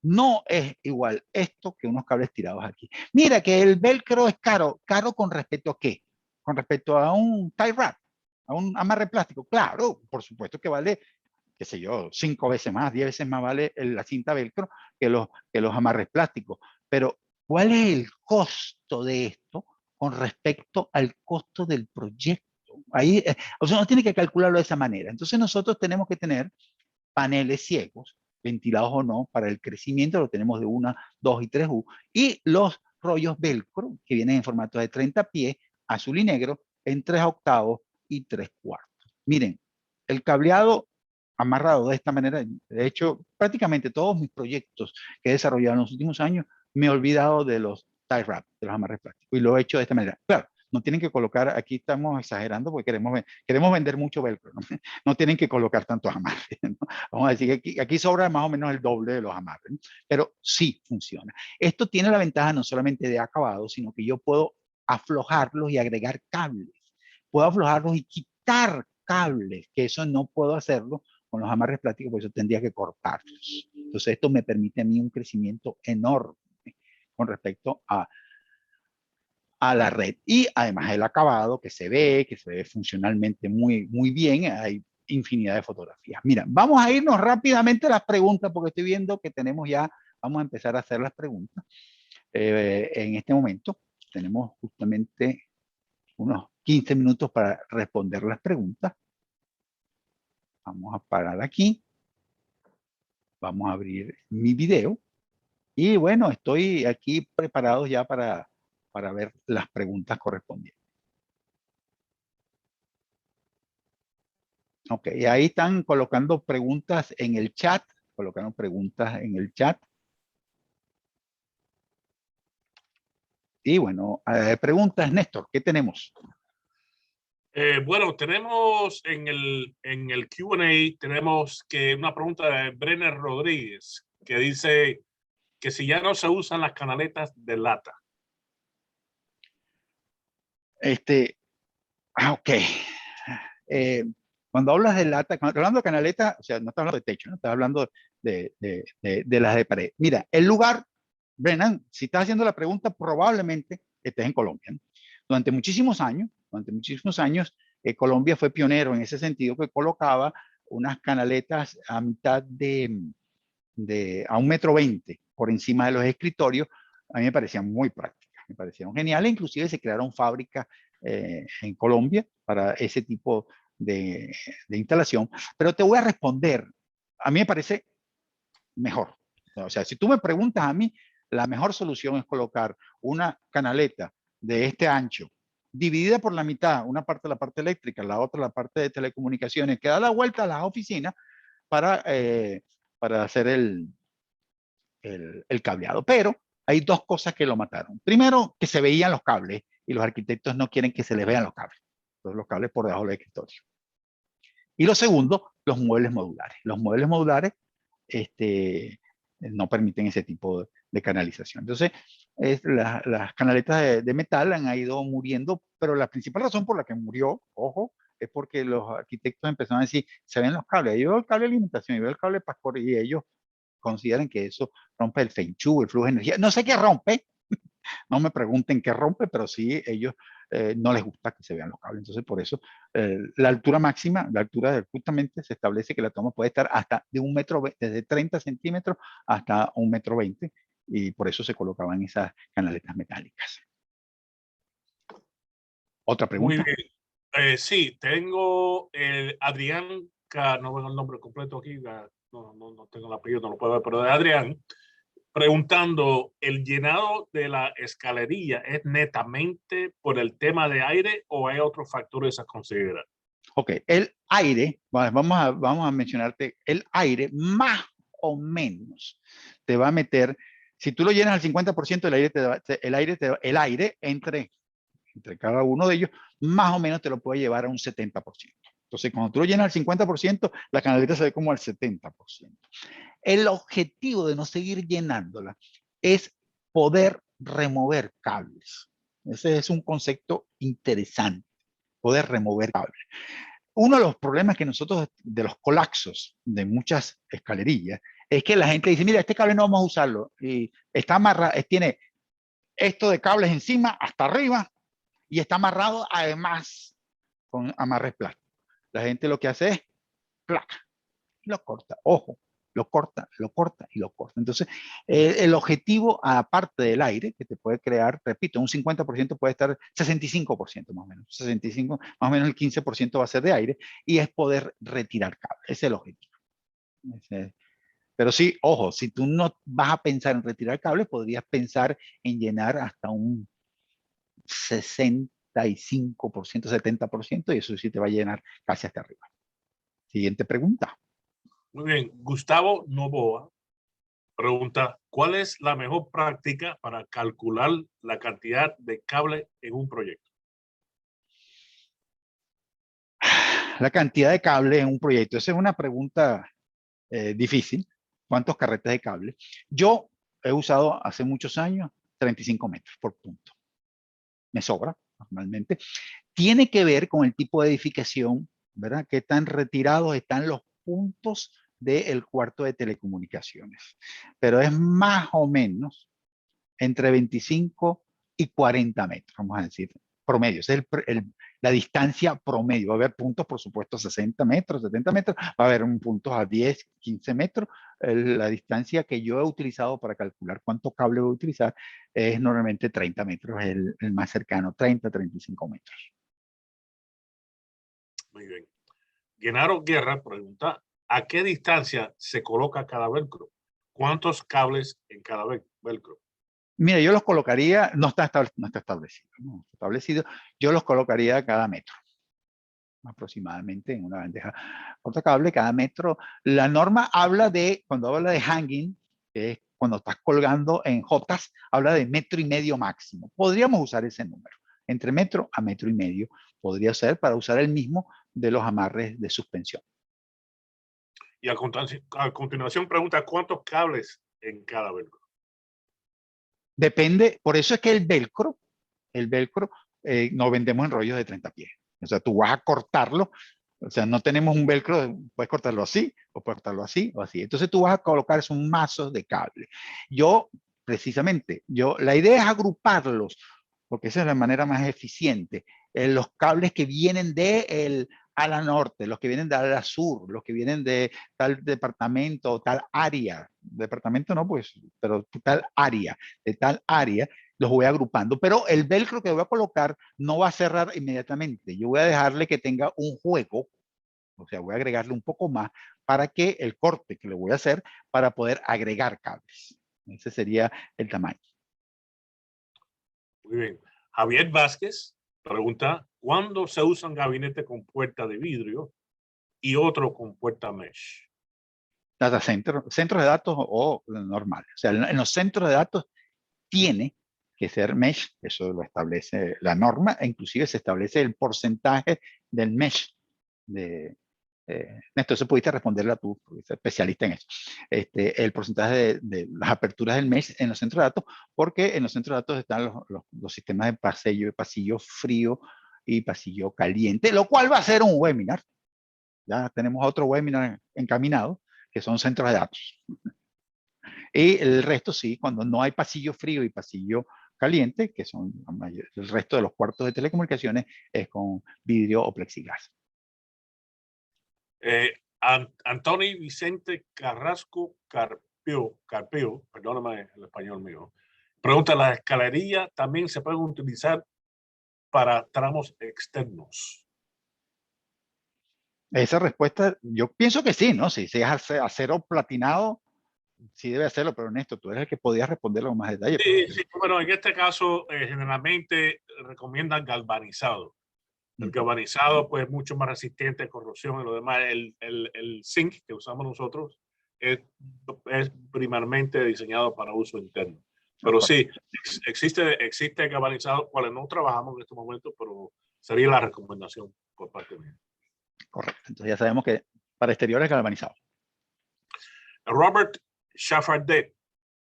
No es igual esto que unos cables tirados aquí. Mira que el velcro es caro. ¿Caro con respecto a qué? Con respecto a un tie wrap, a un amarre plástico. Claro, por supuesto que vale, qué sé yo, 5 veces más, 10 veces más vale la cinta velcro que los amarres plásticos. Pero, ¿cuál es el costo de esto con respecto al costo del proyecto? Ahí, o sea, uno tiene que calcularlo de esa manera. Entonces nosotros tenemos que tener paneles ciegos, ventilados o no, para el crecimiento lo tenemos de 1, 2 y 3U, y los rollos velcro, que vienen en formato de 30 pies, azul y negro, en 3 octavos y 3 cuartos. Miren, el cableado amarrado de esta manera, de hecho, prácticamente todos mis proyectos que he desarrollado en los últimos años, me he olvidado de los tie wrap, de los amarres plásticos, y lo he hecho de esta manera. Claro, no tienen que colocar, aquí estamos exagerando porque queremos vender mucho velcro, ¿no? No tienen que colocar tantos amarres, ¿no? Vamos a decir que aquí sobra más o menos el doble de los amarres, ¿no? Pero sí funciona. Esto tiene la ventaja no solamente de acabado, sino que yo puedo aflojarlos y agregar cables. Puedo aflojarlos y quitar cables, que eso no puedo hacerlo con los amarres plásticos, por eso tendría que cortarlos. Entonces esto me permite a mí un crecimiento enorme con respecto a la red. Y además el acabado que se ve funcionalmente muy, muy bien. Hay infinidad de fotografías. Mira, vamos a irnos rápidamente a las preguntas porque estoy viendo que tenemos ya, vamos a empezar a hacer las preguntas. En este momento tenemos justamente unos 15 minutos para responder las preguntas. Vamos a parar aquí. Vamos a abrir mi video. Y bueno, estoy aquí preparado ya para ver las preguntas correspondientes. Ok, ahí están colocando preguntas en el chat. Colocaron preguntas en el chat. Y bueno, preguntas, Néstor, ¿qué tenemos? Bueno, tenemos en el Q&A, tenemos una pregunta de Brenner Rodríguez, que dice que si ya no se usan las canaletas de lata. Ok. Cuando hablas de lata, cuando estás hablando de canaleta, o sea, no estás hablando de techo, no estás hablando de las de pared. Mira, el lugar, Brennan, si estás haciendo la pregunta, probablemente estés en Colombia, ¿no? Durante muchísimos años, Colombia fue pionero en ese sentido, que colocaba unas canaletas a mitad a 1,20 m por encima de los escritorios. A mí me parecían muy prácticas, me parecieron geniales. Inclusive se crearon fábricas en Colombia para ese tipo de instalación. Pero te voy a responder, a mí me parece mejor. O sea, si tú me preguntas a mí, la mejor solución es colocar una canaleta de este ancho, dividida por la mitad, una parte la parte eléctrica, la otra la parte de telecomunicaciones, que da la vuelta a las oficinas para hacer el cableado. Pero hay dos cosas que lo mataron. Primero, que se veían los cables y los arquitectos no quieren que se les vean los cables. Entonces, los cables por debajo del escritorio. Y lo segundo, los muebles modulares. Los muebles modulares no permiten ese tipo de canalización. Entonces, las canaletas de metal han ido muriendo, pero la principal razón por la que murió, ojo, es porque los arquitectos empezaron a decir, se ven los cables, yo veo el cable de alimentación, yo veo el cable de Pascor, y ellos consideran que eso rompe el feng shui, el flujo de energía. No sé qué rompe, no me pregunten qué rompe, pero sí ellos no les gusta que se vean los cables. Entonces, por eso, la altura máxima, justamente se establece que la toma puede estar hasta de 1 metro, desde 30 centímetros hasta 1,20 m, y por eso se colocaban esas canaletas metálicas. ¿Otra pregunta? Muy bien. Sí, tengo Adrián, no veo el nombre completo aquí, no tengo el apellido, no lo puedo ver, pero de Adrián, preguntando, ¿el llenado de la escalerilla es netamente por el tema de aire o hay otros factores a considerar? Ok, el aire, vamos a mencionarte, el aire más o menos te va a meter, si tú lo llenas al 50%, el aire entre cada uno de ellos, más o menos te lo puede llevar a un 70%. Entonces, cuando tú lo llenas al 50%, la canaleta se ve como al 70%. El objetivo de no seguir llenándola es poder remover cables. Ese es un concepto interesante, poder remover cables. Uno de los problemas que nosotros, de los colapsos de muchas escalerillas, es que la gente dice, mira, este cable no vamos a usarlo, y está amarrado, tiene esto de cables encima hasta arriba, y está amarrado además con amarres plásticos. La gente lo que hace es placa y lo corta. Ojo, lo corta y lo corta. Entonces, el objetivo, aparte del aire, que te puede crear, repito, un 50% puede estar 65% más o menos. 65, más o menos el 15% va a ser de aire, y es poder retirar cable. Ese es el objetivo. Pero sí, ojo, si tú no vas a pensar en retirar cable, podrías pensar en llenar hasta un 65%, 70%, y eso sí te va a llenar casi hasta arriba. Siguiente pregunta. Muy bien. Gustavo Novoa pregunta, ¿cuál es la mejor práctica para calcular la cantidad de cable en un proyecto? La cantidad de cable en un proyecto. Esa es una pregunta difícil. ¿Cuántos carretes de cable? Yo he usado hace muchos años 35 metros por punto. Me sobra normalmente. Tiene que ver con el tipo de edificación, ¿verdad? Qué tan retirados están los puntos del cuarto de telecomunicaciones. Pero es más o menos entre 25 y 40 metros, vamos a decir, promedio. Esa es la distancia promedio. Va a haber puntos, por supuesto, 60 metros, 70 metros. Va a haber un punto a 10, 15 metros. La distancia que yo he utilizado para calcular cuánto cable voy a utilizar es normalmente 30 metros, el más cercano, 30, 35 metros. Muy bien. Genaro Guerra pregunta, ¿a qué distancia se coloca cada velcro? ¿Cuántos cables en cada velcro? Mira, yo los colocaría, no está establecido, yo los colocaría cada metro, aproximadamente en una bandeja portacable, cada metro. La norma habla de, cuando habla de hanging, que es cuando estás colgando en jotas, habla de 1,5 metros máximo. Podríamos usar ese número, entre metro a 1,5 metros podría ser para usar el mismo de los amarres de suspensión. Y a continuación pregunta, ¿cuántos cables en cada velcro? Depende, por eso es que el velcro no vendemos en rollos de 30 pies. O sea, tú vas a cortarlo, o sea, no tenemos un velcro, puedes cortarlo así, o puedes cortarlo así, o así. Entonces tú vas a colocar un mazo de cable. Precisamente, la idea es agruparlos, porque esa es la manera más eficiente. Los cables que vienen de ala norte, los que vienen de ala sur, los que vienen de tal departamento, tal área, departamento no, pues, pero tal área, de tal área, los voy agrupando. Pero el velcro que voy a colocar no va a cerrar inmediatamente. Yo voy a dejarle que tenga un juego, o sea, voy a agregarle un poco más para que el corte que le voy a hacer para poder agregar cables. Ese sería el tamaño. Muy bien. Javier Vázquez pregunta, ¿cuándo se usa un gabinete con puerta de vidrio y otro con puerta mesh? Data center, centros de datos o normal. O sea, en los centros de datos tiene que ser mesh, eso lo establece la norma, e inclusive se establece el porcentaje del mesh. Entonces pudiste responderle a tú, porque eres especialista en eso, el porcentaje de las aperturas del mesh en los centros de datos, porque en los centros de datos están los sistemas de pasillo frío y pasillo caliente, lo cual va a ser un webinar. Ya tenemos otro webinar encaminado, que son centros de datos. Y el resto sí, cuando no hay pasillo frío y pasillo caliente, que son el resto de los cuartos de telecomunicaciones, es con vidrio o plexiglas. Anthony Vicente Carrasco Carpio, perdóname el español mío, pregunta, ¿las escalerillas también se pueden utilizar para tramos externos? Esa respuesta, yo pienso que sí, ¿no? Si es acero platinado, sí debe hacerlo, pero Ernesto, tú eres el que podías responderlo con más detalle. Sí, sí, bueno, en este caso generalmente recomiendan galvanizado. El galvanizado pues es mucho más resistente a corrosión y lo demás. El zinc que usamos nosotros es primeramente diseñado para uso interno. Pero sí, existe galvanizado, cuales no trabajamos en este momento, pero sería la recomendación por parte mía. Correcto, entonces ya sabemos que para exteriores galvanizado. Robert Schaffardet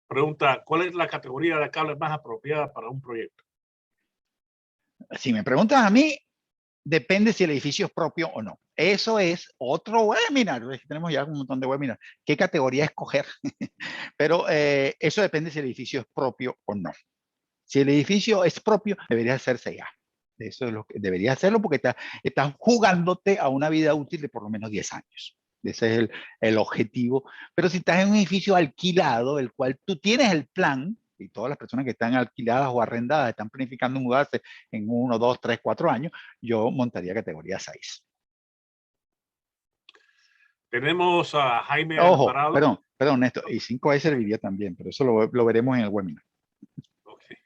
pregunta, ¿cuál es la categoría de cables más apropiada para un proyecto? Si me preguntas a mí, depende si el edificio es propio o no. Eso es otro webinar. Tenemos ya un montón de webinars. ¿Qué categoría escoger? Pero eso depende si el edificio es propio o no. Si el edificio es propio, debería hacerse ya. Eso es lo que debería hacerlo porque estás jugándote a una vida útil de por lo menos 10 años. Ese es el objetivo. Pero si estás en un edificio alquilado, el cual tú tienes el plan, y todas las personas que están alquiladas o arrendadas están planificando mudarse en 1, 2, 3, 4 años, yo montaría categoría 6. Tenemos a Jaime Ojo, Alvarado. perdón, Néstor, y 5 serviría también, pero eso lo veremos en el webinar. Okay.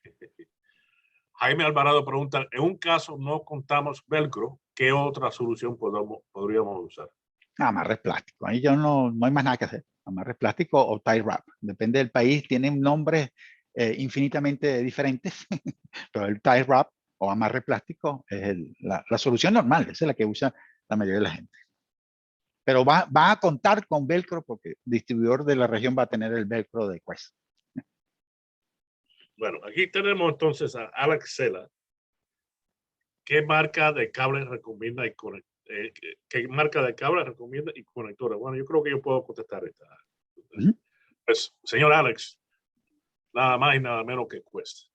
Jaime Alvarado pregunta, en un caso no contamos velcro, ¿qué otra solución podríamos usar? Amarres plástico. Ahí ya no hay más nada que hacer. Amarres plástico o tie wrap. Depende del país, tienen nombres infinitamente diferentes, pero el tie wrap o amarre plástico es la solución normal, esa es la que usa la mayoría de la gente. Pero va a contar con velcro porque el distribuidor de la región va a tener el velcro de Quest. Bueno, aquí tenemos entonces a Alex Sela. ¿Qué marca de cables recomienda ¿Qué marca de cable recomienda y conectores? Bueno, yo creo que yo puedo contestar esta. Pues, señor Alex, nada más y nada menos que Quest.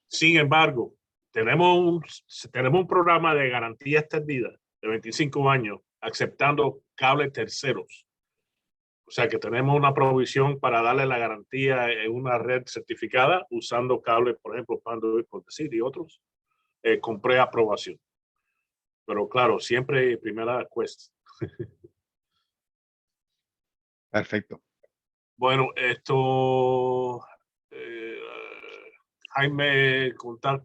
Sin embargo, tenemos un programa de garantía extendida de 25 años aceptando cables terceros. O sea que tenemos una provisión para darle la garantía en una red certificada usando cables, por ejemplo, Panduit, por decir, y otros, con preaprobación. Pero claro, siempre primera Quest. Perfecto. Bueno, esto, Jaime, contar,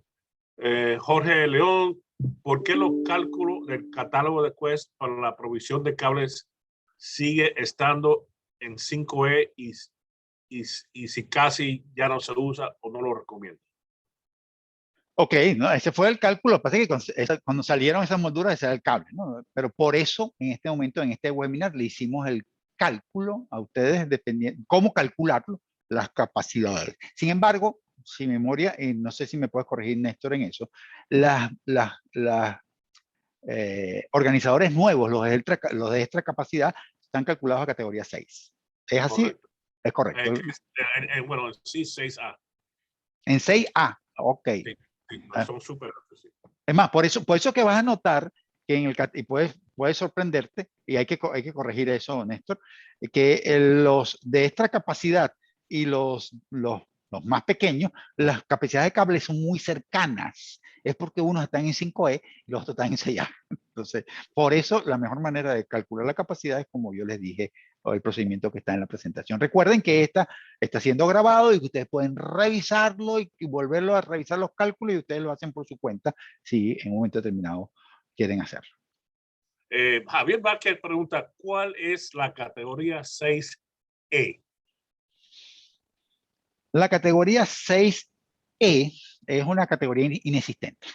Jorge León, ¿por qué los cálculos del catálogo de Quest para la provisión de cables sigue estando en 5E y si casi ya no se usa o no lo recomiendo? Ok, no, ese fue el cálculo. Lo que pasa es que cuando salieron esas molduras, ese era el cable, ¿no? Pero por eso, en este momento, en este webinar, le hicimos el cálculo a ustedes, dependiendo, cómo calcularlo, las capacidades. Sin embargo, sin memoria, no sé si me puedes corregir, Néstor, en eso, las organizadores nuevos, los de extra capacidad, están calculados a categoría 6. ¿Es así? Correcto. Es correcto. Bueno, sí, 6A. En 6A, ok. Sí, no son súper. Sí. Es más, por eso que vas a notar que y puedes sorprenderte, y hay que corregir eso, Néstor, que los de extra capacidad y los más pequeños, las capacidades de cable son muy cercanas. Es porque unos están en 5E y los otros están en 6A. Entonces, por eso la mejor manera de calcular la capacidad es como yo les dije, el procedimiento que está en la presentación. Recuerden que está siendo grabado y que ustedes pueden revisarlo y volverlo a revisar los cálculos y ustedes lo hacen por su cuenta si en un momento determinado quieren hacerlo. Javier Vázquez pregunta, ¿cuál es la categoría 6E? La categoría 6E es una categoría inexistente.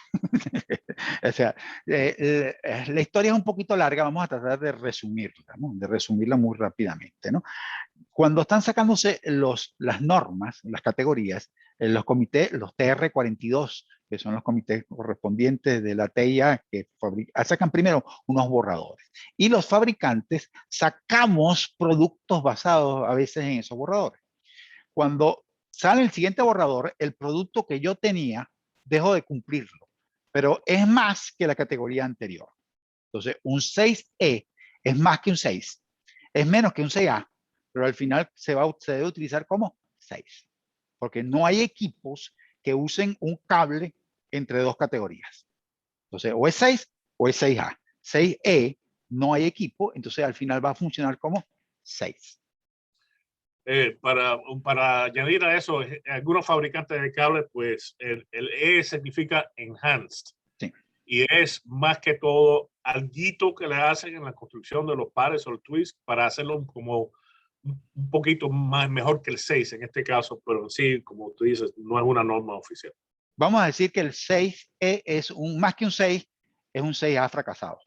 O sea, la historia es un poquito larga, vamos a tratar de resumirla, ¿no? De resumirla muy rápidamente, ¿no? Cuando están sacándose las normas, las categorías, los comités, los TR42, que son los comités correspondientes de la TIA, que sacan primero unos borradores. Y los fabricantes sacamos productos basados a veces en esos borradores. Cuando sale el siguiente borrador, el producto que yo tenía, dejo de cumplirlo, pero es más que la categoría anterior. Entonces, un 6E es más que un 6, es menos que un 6A, pero al final se debe utilizar como 6, porque no hay equipos que usen un cable entre dos categorías. Entonces, o es 6 o es 6A. 6E no hay equipo, entonces al final va a funcionar como 6. Para añadir a eso, algunos fabricantes de cables, pues el E significa enhanced. Sí. Y es más que todo alguito que le hacen en la construcción de los pares o el twist para hacerlo como un poquito más mejor que el 6 en este caso, pero sí, como tú dices, no es una norma oficial. Vamos a decir que el 6E es más que un 6, es un 6A fracasado.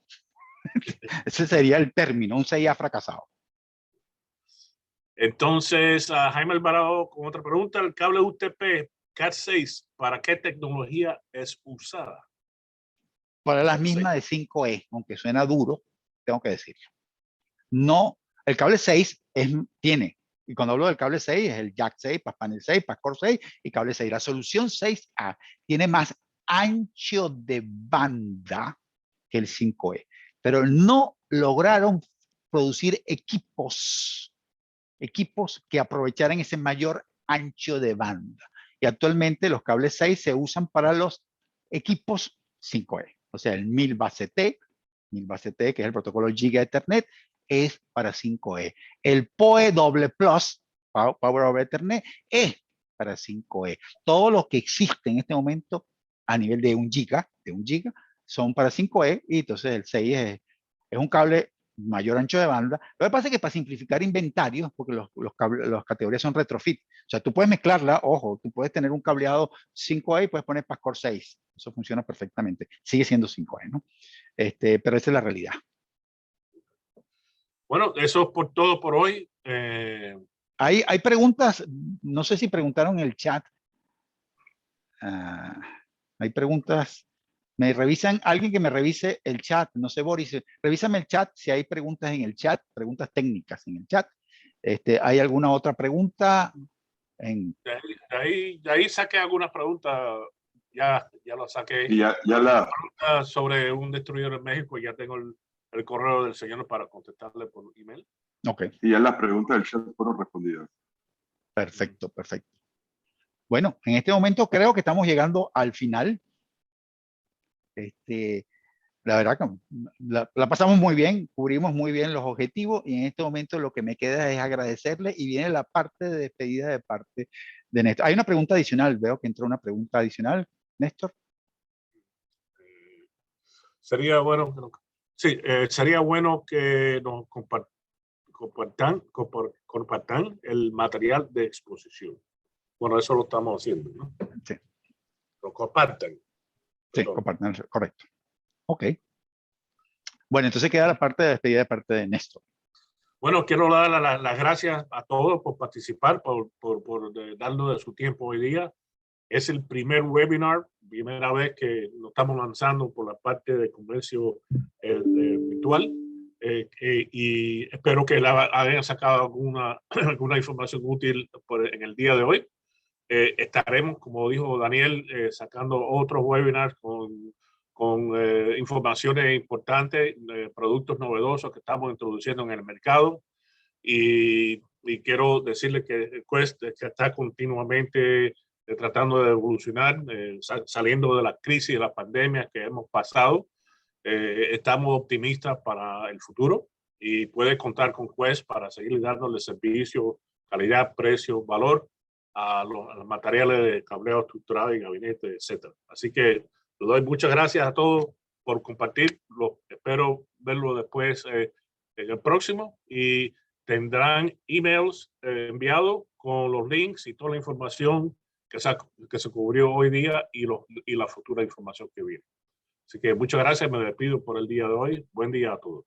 Ese sería el término, un 6A fracasado. Entonces, Jaime Alvarado con otra pregunta, el cable UTP Cat6, ¿para qué tecnología es usada? Para las mismas de 5E, aunque suena duro, tengo que decirlo. No, el cable 6 tiene, y cuando hablo del cable 6 es el jack 6, panel 6, core 6 y cable 6. La solución 6A tiene más ancho de banda que el 5E, pero no lograron producir equipos que aprovecharan ese mayor ancho de banda. Y actualmente los cables 6 se usan para los equipos 5E, o sea, el 1000 base T, que es el protocolo Giga Ethernet, es para 5E. El PoE Double Plus, Power over Ethernet, es para 5E. Todo lo que existe en este momento a nivel de un giga, son para 5E, y entonces el 6 es un cable mayor ancho de banda. Lo que pasa es que para simplificar inventarios, porque las categorías son retrofit, o sea, tú puedes mezclarla, ojo, tú puedes tener un cableado 5E y puedes poner Pascore 6. Eso funciona perfectamente. Sigue siendo 5E, ¿no? Pero esa es la realidad. Bueno, eso es por todo por hoy. Hay preguntas, no sé si preguntaron en el chat. Hay preguntas Me revisan, alguien que me revise el chat, no sé, Boris, revísame el chat si hay preguntas en el chat, preguntas técnicas en el chat. ¿Hay alguna otra pregunta? De ahí saqué algunas preguntas, ya lo saqué. Y ya la... Sobre un destruidor en México, ya tengo el correo del señor para contestarle por email. Ok. Y ya las preguntas del chat fueron respondidas. Perfecto, perfecto. Bueno, en este momento creo que estamos llegando al final. La verdad que la pasamos muy bien, cubrimos muy bien los objetivos y en este momento lo que me queda es agradecerle y viene la parte de despedida de parte de Néstor. Hay una pregunta adicional, veo que entró una pregunta adicional, Néstor. Sería bueno, sí, sería bueno que nos compartan el material de exposición. Bueno, eso lo estamos haciendo, ¿no? Sí. Lo compartan. Sí, compartan, correcto. Ok. Bueno, entonces queda la parte de despedida de parte de Néstor. Bueno, quiero dar las gracias a todos por participar, por darnos de su tiempo hoy día. Es el primer webinar, primera vez que lo estamos lanzando por la parte de comercio virtual. Y espero que hayan sacado alguna información útil en el día de hoy. Estaremos, como dijo Daniel, sacando otros webinars con informaciones importantes, productos novedosos que estamos introduciendo en el mercado. Y quiero decirle que Quest está continuamente tratando de evolucionar, saliendo de la crisis, de la pandemia que hemos pasado. Estamos optimistas para el futuro y puede contar con Quest para seguir dándole servicio, calidad, precio, valor a los materiales de cableado estructurado y gabinete, etc. Así que le doy muchas gracias a todos por compartir. Espero verlo después en el próximo y tendrán emails enviados con los links y toda la información que se cubrió hoy día y la futura información que viene. Así que muchas gracias, me despido por el día de hoy. Buen día a todos.